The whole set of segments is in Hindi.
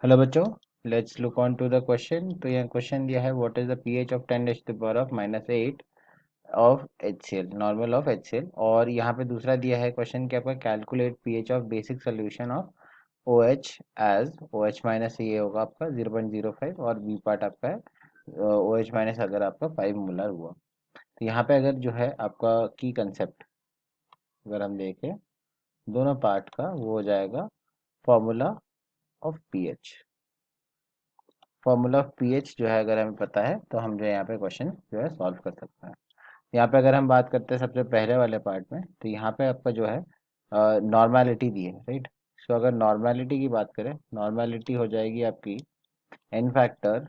हेलो बच्चों, let's look on to the question. तो यहाँ क्वेश्चन दिया है what is the pH of 10⁻⁻⁸ of HCl, normal of HCl। और यहाँ पे दूसरा दिया है क्वेश्चन कि आपका calculate pH of basic solution of OH as OH minus ये होगा आपका 0.05 और बी पार्ट आपका है OH माइनस अगर आपका 5 मोलर हुआ। तो यहाँ पे अगर जो है आपका की कंसेप्ट अगर हम देखें दोनों पार्ट का वो हो जाएगा formula of pH. Formula of pH जो है अगर हमें पता है तो हम जो है यहाँ पे क्वेश्चन जो है सॉल्व कर सकते हैं। यहाँ पे अगर हम बात करते हैं सबसे पहले वाले पार्ट में, तो यहाँ पे आपका जो है नॉर्मेलिटी दी है, राइट। सो अगर नॉर्मेलिटी की बात करें, नॉर्मेलिटी हो जाएगी आपकी N factor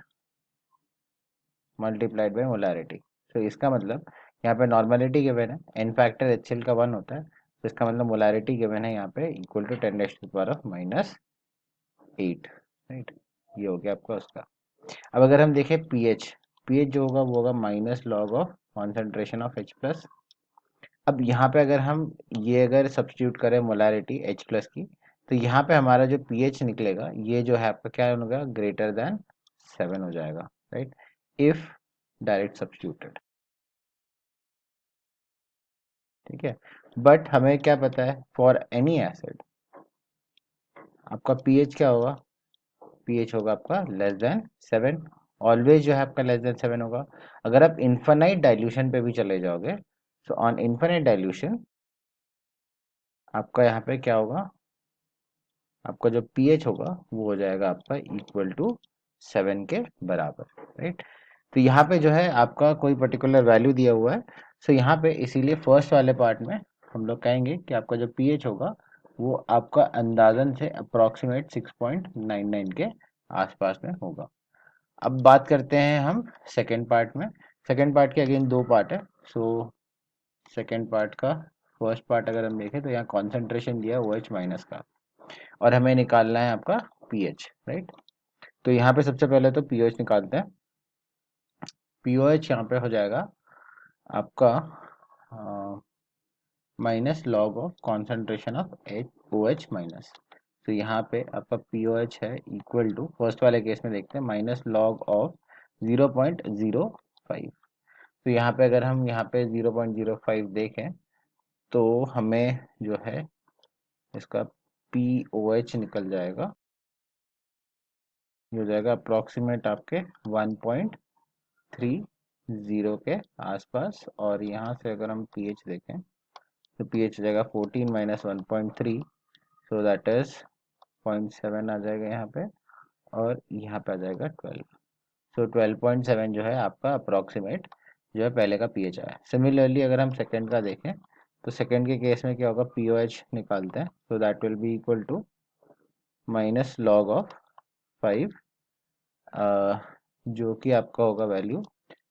multiplied by molarity. So इसका मतलब यहाँ पे नॉर्मेलिटी गिवन है, एन फैक्टर HCl का 1 होता है, तो इसका मतलब मोलैरिटी गिवन है यहाँ पे इक्वल टू 10⁻⁻8, राइट। ये हो गया आपका उसका। अब अगर हम देखें पीएच, पीएच जो होगा वो होगा minus log of concentration of H plus. अब यहाँ पे अगर हम ये अगर सब्स्टिट्यूट करें मोलैरिटी H प्लस की, तो यहाँ पे हमारा जो पीएच निकलेगा ये जो है आपका क्या होगा, ग्रेटर देन 7 हो जाएगा, राइट, इफ डायरेक्ट सब्स्टिट्यूटेड। ठीक है, बट हमें क्या पता है फॉर एनी एसिड आपका पीएच क्या होगा, पीएच होगा आपका लेस देन 7। ऑलवेज जो है आपका लेस देन 7 होगा। अगर आप इन्फानाइट डाइल्यूशन पे भी चले जाओगे, तो ऑन इन्फानाइट डाइल्यूशन आपका यहाँ पे क्या होगा, आपका जो पीएच होगा वो हो जाएगा आपका इक्वल टू 7 के बराबर, राइट। तो यहाँ पे जो है आपका कोई पर्टिकुलर वैल्यू दिया हुआ है। सो यहाँ पे इसीलिए फर्स्ट वाले पार्ट में हम लोग कहेंगे कि आपका जो पीएच होगा वो आपका अंदाजन से अप्रॉक्सीमेट 6.99 के आसपास में होगा। अब बात करते हैं हम सेकेंड पार्ट में। सेकेंड पार्ट के अगेन दो पार्ट है। सो सेकेंड पार्ट का फर्स्ट पार्ट अगर हम देखें तो यहाँ कॉन्सेंट्रेशन दिया है OH माइनस का और हमें निकालना है आपका पीएच, राइट। तो यहाँ पे सबसे पहले तो पीओएच निकालते हैं। पीओएच यहाँ पे हो जाएगा आपका minus log of concentration of OH minus. तो यहाँ पे आपका पीओएच है इक्वल टू, फर्स्ट वाले केस में देखते हैं, माइनस लॉग ऑफ 0.05। तो यहाँ पे अगर हम यहाँ पे 0.05 देखें तो हमें जो है इसका पीओएच निकल जाएगा, ये हो जाएगा अप्रॉक्सीमेट आपके 1.30 के आसपास। और यहाँ से अगर हम पीएच देखें तो पीएच हो जाएगा 14 माइनस 1.3, सो दैट इज 0.7 आ जाएगा यहाँ पे, और यहाँ पे आ जाएगा 12। सो 12.7 जो है आपका अप्रॉक्सीमेट जो है पहले का पीएच आया। सिमिलरली अगर हम सेकंड का देखें तो सेकंड के केस में क्या होगा, पीओएच निकालते हैं, so that will be equal to minus log of 5, जो कि आपका होगा वैल्यू।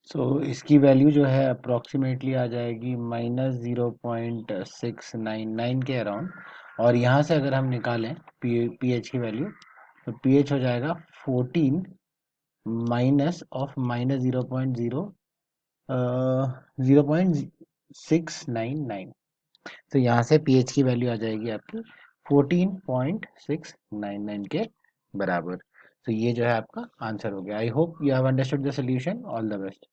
सो इसकी वैल्यू जो है अप्रॉक्सीमेटली आ जाएगी -0.699 के अराउंड। और यहाँ से अगर हम निकालें पीएच की वैल्यू, तो पीएच हो जाएगा 14 माइनस ऑफ माइनस 0.699। तो यहाँ से पीएच की वैल्यू आ जाएगी आपकी 14.699 के बराबर। तो ये जो है आपका आंसर हो गया। I hope you have understood the solution. All the best.